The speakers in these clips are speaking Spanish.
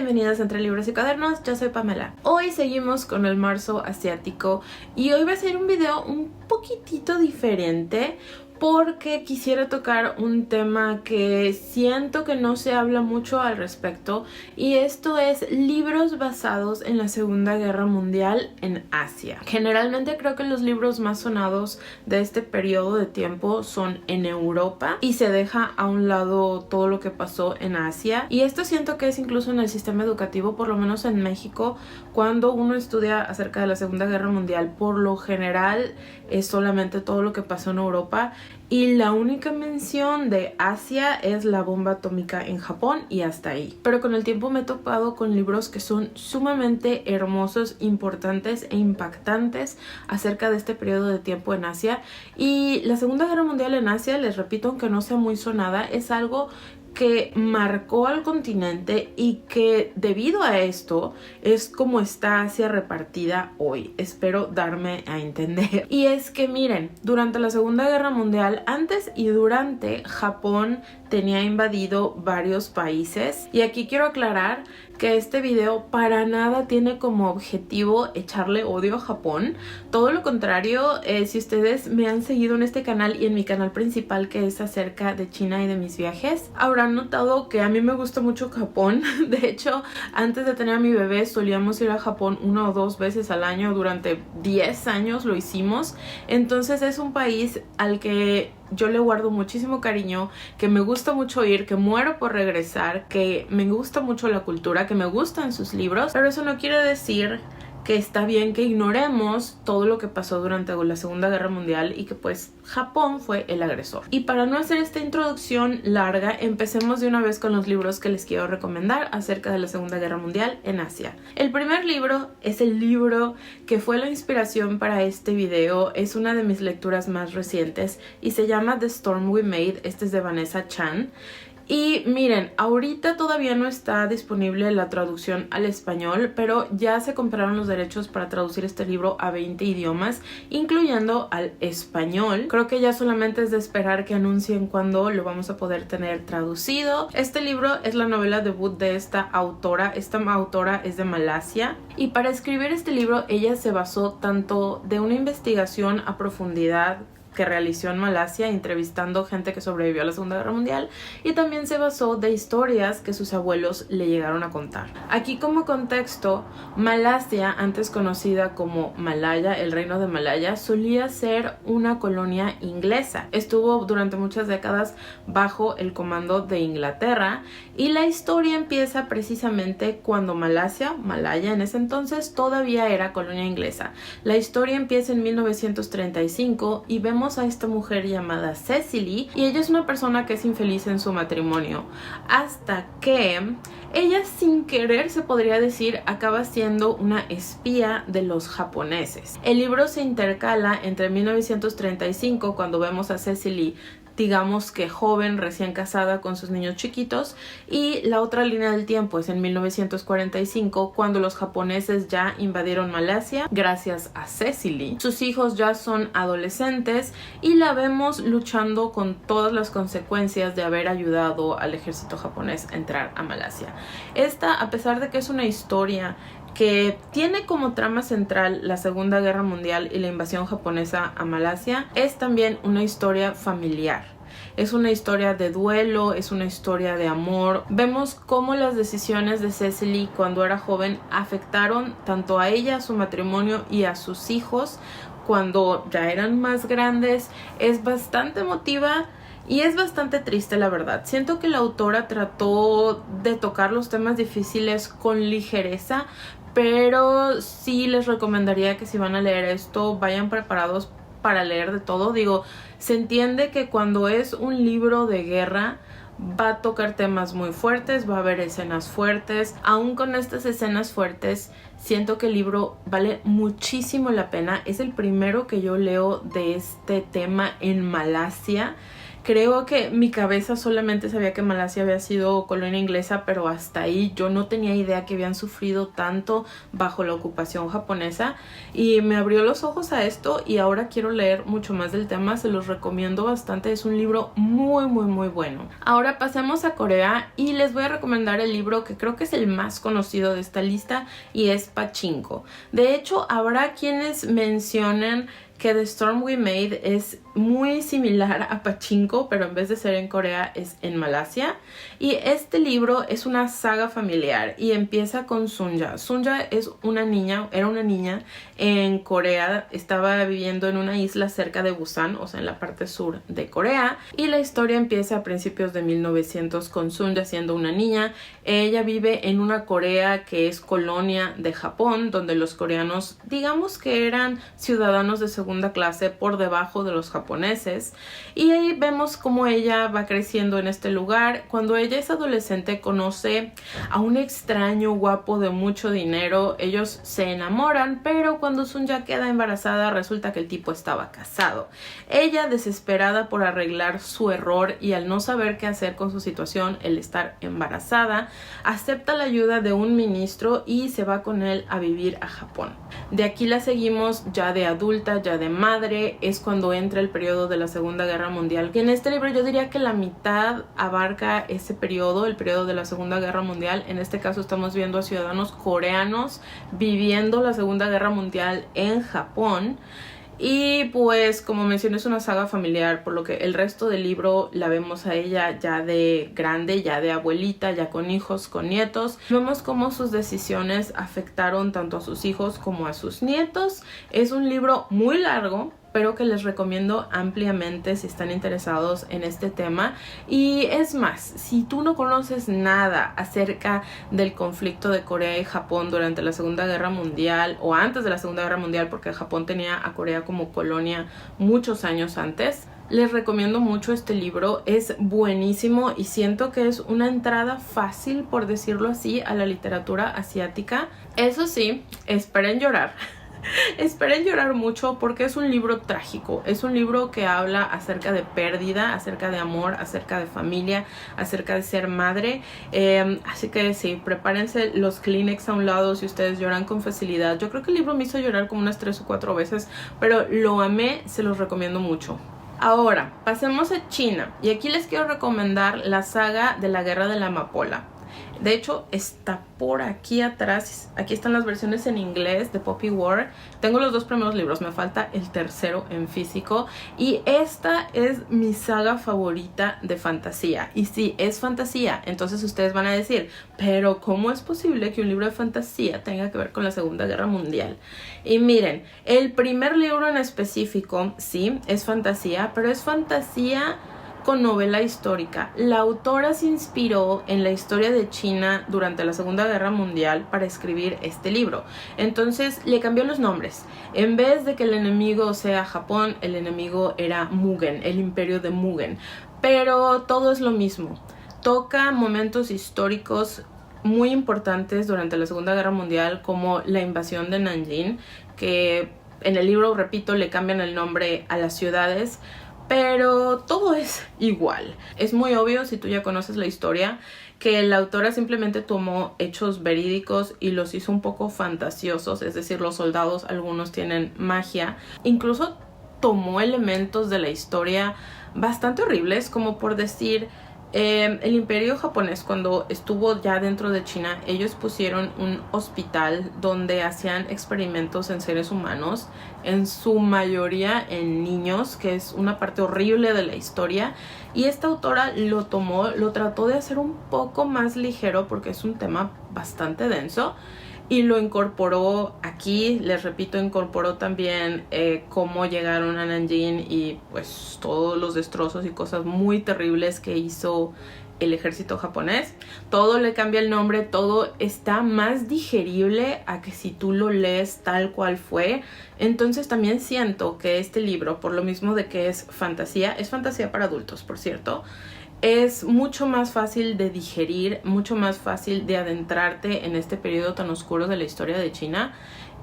bienvenidas a Entre Libros y Cuadernos, yo soy Pamela. Hoy seguimos con el marzo asiático y hoy va a ser un video un poquitito diferente porque quisiera tocar un tema que siento que no se habla mucho al respecto, y esto es libros basados en la Segunda Guerra Mundial en Asia. Generalmente creo que los libros más sonados de este periodo de tiempo son en Europa y se deja a un lado todo lo que pasó en Asia, y esto siento que es incluso en el sistema educativo, por lo menos en México. Cuando uno estudia acerca de la Segunda Guerra Mundial, por lo general es solamente todo lo que pasó en Europa, y la única mención de Asia es la bomba atómica en Japón y hasta ahí. Pero con el tiempo me he topado con libros que son sumamente hermosos, importantes e impactantes acerca de este periodo de tiempo en Asia. Y la Segunda Guerra Mundial en Asia, les repito, aunque no sea muy sonada, es algo que marcó al continente y que debido a esto es como está Asia repartida hoy. Espero darme a entender. Y es que miren, durante la Segunda Guerra Mundial, antes y durante, Japón tenía invadido varios países, y aquí quiero aclarar que este video para nada tiene como objetivo echarle odio a Japón. Todo lo contrario, si ustedes me han seguido en este canal y en mi canal principal, que es acerca de China y de mis viajes, habrán notado que a mí me gusta mucho Japón. De hecho, antes de tener a mi bebé solíamos ir a Japón 1 o 2 veces al año. Durante 10 años lo hicimos. Entonces es un país al que yo le guardo muchísimo cariño, que me gusta mucho ir, que muero por regresar, que me gusta mucho la cultura, que me gustan sus libros, pero eso no quiere decir que está bien que ignoremos todo lo que pasó durante la Segunda Guerra Mundial y que pues Japón fue el agresor. Y para no hacer esta introducción larga, empecemos de una vez con los libros que les quiero recomendar acerca de la Segunda Guerra Mundial en Asia. El primer libro es el libro que fue la inspiración para este video. Es una de mis lecturas más recientes y se llama The Storm We Made. Este es de Vanessa Chan. Y miren, ahorita todavía no está disponible la traducción al español, pero ya se compraron los derechos para traducir este libro a 20 idiomas, incluyendo al español. Creo que ya solamente es de esperar que anuncien cuándo lo vamos a poder tener traducido. Este libro es la novela debut de esta autora. Esta autora es de Malasia, y para escribir este libro ella se basó tanto de una investigación a profundidad que realizó en Malasia, entrevistando gente que sobrevivió a la Segunda Guerra Mundial, y también se basó de historias que sus abuelos le llegaron a contar. Aquí como contexto, Malasia, antes conocida como Malaya, el reino de Malaya, solía ser una colonia inglesa. Estuvo durante muchas décadas bajo el comando de Inglaterra, y la historia empieza precisamente cuando Malaya en ese entonces todavía era colonia inglesa. La historia empieza en 1935 y vemos a esta mujer llamada Cecily, y ella es una persona que es infeliz en su matrimonio, hasta que ella, sin querer se podría decir, acaba siendo una espía de los japoneses. El libro se intercala entre 1935, cuando vemos a Cecily digamos que joven, recién casada con sus niños chiquitos, y la otra línea del tiempo es en 1945, cuando los japoneses ya invadieron Malasia gracias a Cecily. Sus hijos ya son adolescentes y la vemos luchando con todas las consecuencias de haber ayudado al ejército japonés a entrar a Malasia. Esta, a pesar de que es una historia que tiene como trama central la Segunda Guerra Mundial y la invasión japonesa a Malasia, es también una historia familiar. Es una historia de duelo, es una historia de amor. Vemos cómo las decisiones de Cecily cuando era joven afectaron tanto a ella, a su matrimonio y a sus hijos cuando ya eran más grandes. Es bastante emotiva y es bastante triste, la verdad. Siento que la autora trató de tocar los temas difíciles con ligereza, pero sí les recomendaría que si van a leer esto, vayan preparados para leer de todo. Digo, se entiende que cuando es un libro de guerra va a tocar temas muy fuertes, va a haber escenas fuertes. Aún con estas escenas fuertes, siento que el libro vale muchísimo la pena. Es el primero que yo leo de este tema en Malasia, Creo que mi cabeza solamente sabía que Malasia había sido colonia inglesa, pero hasta ahí yo no tenía idea que habían sufrido tanto bajo la ocupación japonesa, y me abrió los ojos a esto y ahora quiero leer mucho más del tema. Se los recomiendo bastante, es un libro muy bueno. Ahora pasemos a Corea y les voy a recomendar el libro que creo que es el más conocido de esta lista, y es Pachinko. De hecho, habrá quienes mencionen que The Storm We Made es muy similar a Pachinko, pero en vez de ser en Corea es en Malasia. Y este libro es una saga familiar y empieza con Sunja. Sunja es una niña, era una niña en Corea, estaba viviendo en una isla cerca de Busan, o sea en la parte sur de Corea, y la historia empieza a principios de 1900 con Sunja siendo una niña. Ella vive en una Corea que es colonia de Japón, donde los coreanos digamos que eran ciudadanos de segunda clase por debajo de los japoneses, y ahí vemos cómo ella va creciendo en este lugar. Cuando ella es adolescente conoce a un extraño guapo de mucho dinero, ellos se enamoran, pero cuando Sunja queda embarazada resulta que el tipo estaba casado. Ella, desesperada por arreglar su error y al no saber qué hacer con su situación, el estar embarazada, acepta la ayuda de un ministro y se va con él a vivir a Japón. De aquí la seguimos ya de adulta, ya de madre, es cuando entra el periodo de la Segunda Guerra Mundial, que en este libro yo diría que la mitad abarca ese periodo, el periodo de la Segunda Guerra Mundial. En este caso estamos viendo a ciudadanos coreanos viviendo la Segunda Guerra Mundial en Japón. Y pues como mencioné, es una saga familiar, por lo que el resto del libro la vemos a ella ya de grande, ya de abuelita, ya con hijos, con nietos. Vemos cómo sus decisiones afectaron tanto a sus hijos como a sus nietos. Es un libro muy largo, pero que les recomiendo ampliamente si están interesados en este tema. Y es más, si tú no conoces nada acerca del conflicto de Corea y Japón durante la Segunda Guerra Mundial o antes de la Segunda Guerra Mundial, porque Japón tenía a Corea como colonia muchos años antes, les recomiendo mucho este libro. Es buenísimo y siento que es una entrada fácil, por decirlo así, a la literatura asiática. Eso sí, esperen llorar. Esperen llorar mucho porque es un libro trágico, es un libro que habla acerca de pérdida, acerca de amor, acerca de familia, acerca de ser madre, así que sí, prepárense los Kleenex a un lado si ustedes lloran con facilidad. Yo creo que el libro me hizo llorar como unas 3 o 4 veces, pero lo amé, se los recomiendo mucho. Ahora, pasemos a China y aquí les quiero recomendar la saga de la Guerra de la Amapola. De hecho, está por aquí atrás. Aquí están las versiones en inglés de Poppy War. Tengo los 2 primeros libros, me falta el tercero en físico. Y esta es mi saga favorita de fantasía. Y sí, es fantasía. Entonces ustedes van a decir, pero ¿cómo es posible que un libro de fantasía tenga que ver con la Segunda Guerra Mundial? Y miren, el primer libro en específico, sí, es fantasía, pero es fantasía con novela histórica. La autora se inspiró en la historia de China durante la Segunda Guerra Mundial para escribir este libro. Entonces le cambió los nombres. En vez de que el enemigo sea Japón, el enemigo era Mugen, el imperio de Mugen. Pero todo es lo mismo. Toca momentos históricos muy importantes durante la Segunda Guerra Mundial, como la invasión de Nanjing, que en el libro, repito, le cambian el nombre a las ciudades, pero todo es igual. Es muy obvio, si tú ya conoces la historia, que la autora simplemente tomó hechos verídicos y los hizo un poco fantasiosos, es decir, los soldados, algunos tienen magia. Incluso tomó elementos de la historia bastante horribles, como por decir, el imperio japonés, cuando estuvo ya dentro de China, ellos pusieron un hospital donde hacían experimentos en seres humanos, en su mayoría en niños, que es una parte horrible de la historia. Y esta autora lo tomó, lo trató de hacer un poco más ligero porque es un tema bastante denso, y lo incorporó aquí. Les repito, incorporó también cómo llegaron a Nanjing y pues todos los destrozos y cosas muy terribles que hizo el ejército japonés. Todo le cambia el nombre, todo está más digerible a que si tú lo lees tal cual fue. Entonces también siento que este libro, por lo mismo de que es fantasía para adultos, por cierto, Es mucho más fácil de digerir, mucho más fácil de adentrarte en este periodo tan oscuro de la historia de China.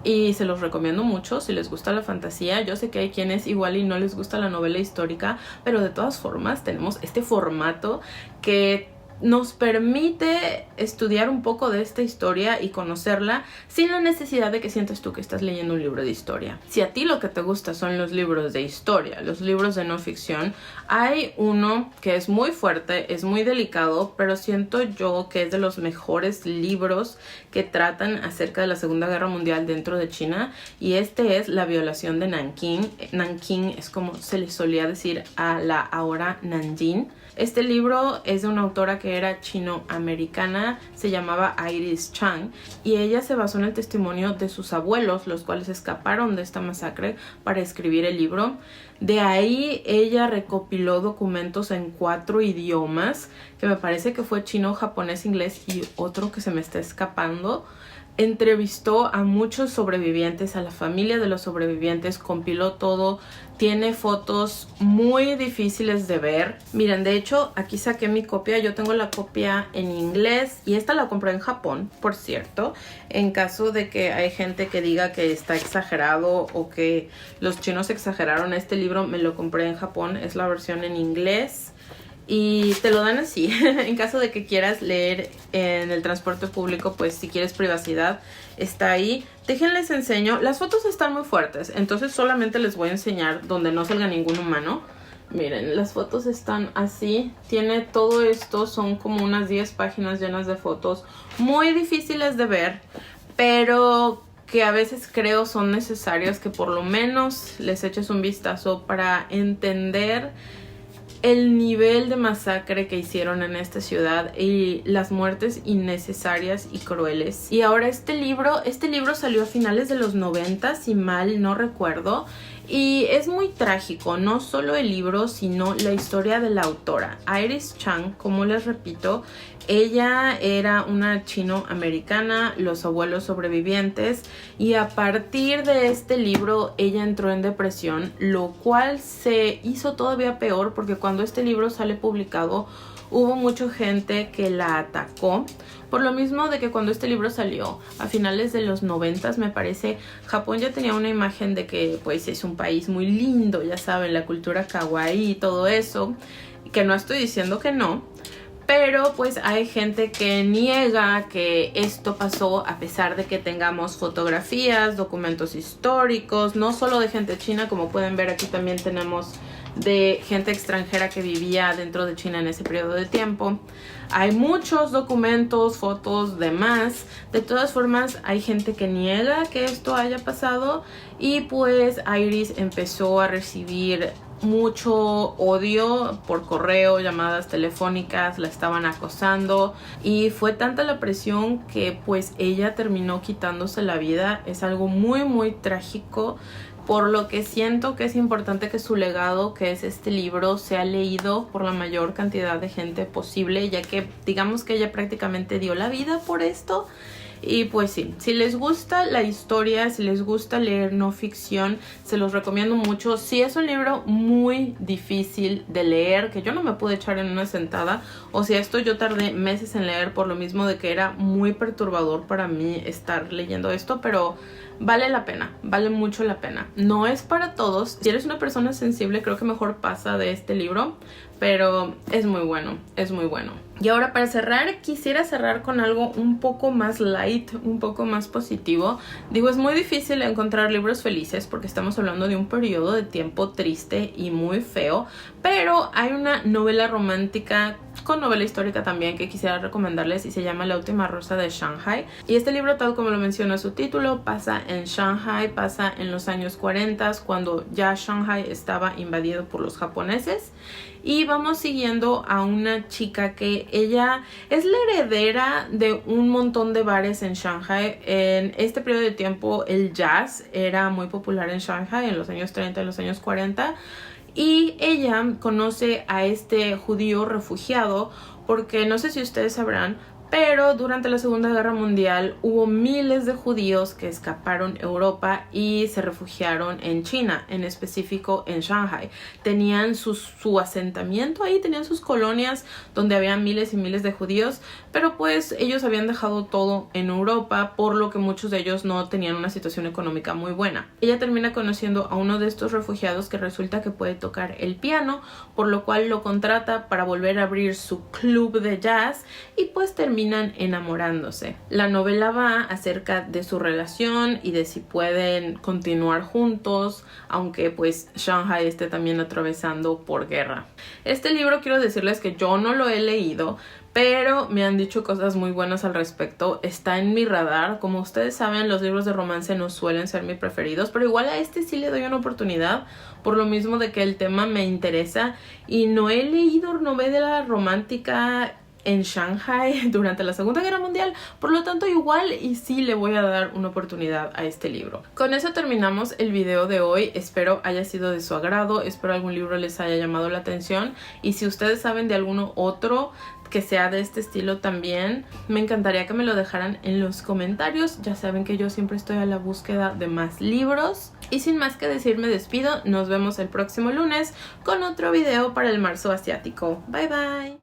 Y se los recomiendo mucho si les gusta la fantasía. Yo sé que hay quienes igual y no les gusta la novela histórica, pero de todas formas tenemos este formato que nos permite estudiar un poco de esta historia y conocerla sin la necesidad de que sientas tú que estás leyendo un libro de historia. Si a ti lo que te gusta son los libros de historia, los libros de no ficción, hay uno que es muy fuerte, es muy delicado, pero siento yo que es de los mejores libros que tratan acerca de la Segunda Guerra Mundial dentro de China, y este es La violación de Nankín. Nankín es como se le solía decir a la ahora Nanjing. Este libro es de una autora que era chino-americana, se llamaba Iris Chang, y ella se basó en el testimonio de sus abuelos, los cuales escaparon de esta masacre para escribir el libro. De ahí ella recopiló documentos en 4 idiomas, que me parece que fue chino, japonés, inglés y otro que se me está escapando. Entrevistó a muchos sobrevivientes, a la familia de los sobrevivientes, compiló todo, tiene fotos muy difíciles de ver. Miren, de hecho, aquí saqué mi copia, yo tengo la copia en inglés y esta la compré en Japón, por cierto, en caso de que hay gente que diga que está exagerado o que los chinos exageraron. Este libro me lo compré en Japón, es la versión en inglés. Y te lo dan así, en caso de que quieras leer en el transporte público, pues si quieres privacidad, está ahí. Déjenles enseño, las fotos están muy fuertes, entonces solamente les voy a enseñar donde no salga ningún humano. Miren, las fotos están así, tiene todo esto, son como unas 10 páginas llenas de fotos, muy difíciles de ver, pero que a veces creo son necesarias, que por lo menos les eches un vistazo para entender el nivel de masacre que hicieron en esta ciudad y las muertes innecesarias y crueles. Y ahora este libro salió a finales de los 90, si mal no recuerdo, y es muy trágico, no solo el libro, sino la historia de la autora. Iris Chang, como les repito, ella era una chino-americana, los abuelos sobrevivientes, y a partir de este libro ella entró en depresión, lo cual se hizo todavía peor porque cuando este libro sale publicado hubo mucha gente que la atacó, por lo mismo de que cuando este libro salió a finales de los 90, me parece, Japón ya tenía una imagen de que pues es un país muy lindo, ya saben, la cultura kawaii y todo eso, que no estoy diciendo que no, pero pues hay gente que niega que esto pasó a pesar de que tengamos fotografías, documentos históricos, no solo de gente china, como pueden ver aquí también tenemos de gente extranjera que vivía dentro de China en ese periodo de tiempo. Hay muchos documentos, fotos, demás. De todas formas, hay gente que niega que esto haya pasado y pues Iris empezó a recibir mucho odio por correo, llamadas telefónicas, la estaban acosando y fue tanta la presión que pues ella terminó quitándose la vida. Es algo muy muy trágico, por lo que siento que es importante que su legado, que es este libro, sea leído por la mayor cantidad de gente posible, ya que digamos que ella prácticamente dio la vida por esto. Y pues sí, si les gusta la historia, si les gusta leer no ficción, se los recomiendo mucho. Sí, es un libro muy difícil de leer, que yo no me pude echar en una sentada. O sea, esto yo tardé meses en leer por lo mismo de que era muy perturbador para mí estar leyendo esto, pero vale la pena, vale mucho la pena. No es para todos. Si eres una persona sensible, creo que mejor pasa de este libro, pero es muy bueno, es muy bueno. Y ahora para cerrar, quisiera cerrar con algo un poco más light, un poco más positivo. Digo, es muy difícil encontrar libros felices porque estamos hablando de un periodo de tiempo triste y muy feo, pero hay una novela romántica con novela histórica también que quisiera recomendarles y se llama La última rosa de Shanghai. Y este libro, tal como lo menciona su título, pasa en Shanghai, pasa en los años 40, cuando ya Shanghai estaba invadido por los japoneses. Y vamos siguiendo a una chica que ella es la heredera de un montón de bares en Shanghai. En este periodo de tiempo el jazz era muy popular en Shanghai en los años 30 y los años 40. Y ella conoce a este judío refugiado porque no sé si ustedes sabrán, Pero durante la Segunda Guerra Mundial hubo miles de judíos que escaparon a Europa y se refugiaron en China, en específico en Shanghai. Tenían su asentamiento ahí, tenían sus colonias donde había miles y miles de judíos, pero pues ellos habían dejado todo en Europa, por lo que muchos de ellos no tenían una situación económica muy buena. Ella termina conociendo a uno de estos refugiados que resulta que puede tocar el piano, por lo cual lo contrata para volver a abrir su club de jazz y pues terminan enamorándose. La novela va acerca de su relación y de si pueden continuar juntos, aunque pues Shanghai esté también atravesando por guerra. Este libro, quiero decirles que yo no lo he leído, pero me han dicho cosas muy buenas al respecto. Está en mi radar. Como ustedes saben, los libros de romance no suelen ser mis preferidos, pero igual a este sí le doy una oportunidad, por lo mismo de que el tema me interesa y no he leído novela romántica en Shanghai durante la Segunda Guerra Mundial, por lo tanto igual y sí le voy a dar una oportunidad a este libro. Con eso terminamos el video de hoy. Espero haya sido de su agrado, espero algún libro les haya llamado la atención, y si ustedes saben de alguno otro que sea de este estilo también, me encantaría que me lo dejaran en los comentarios. Ya saben que yo siempre estoy a la búsqueda de más libros. Y sin más que decir, me despido. Nos vemos el próximo lunes con otro video para el marzo asiático. Bye bye.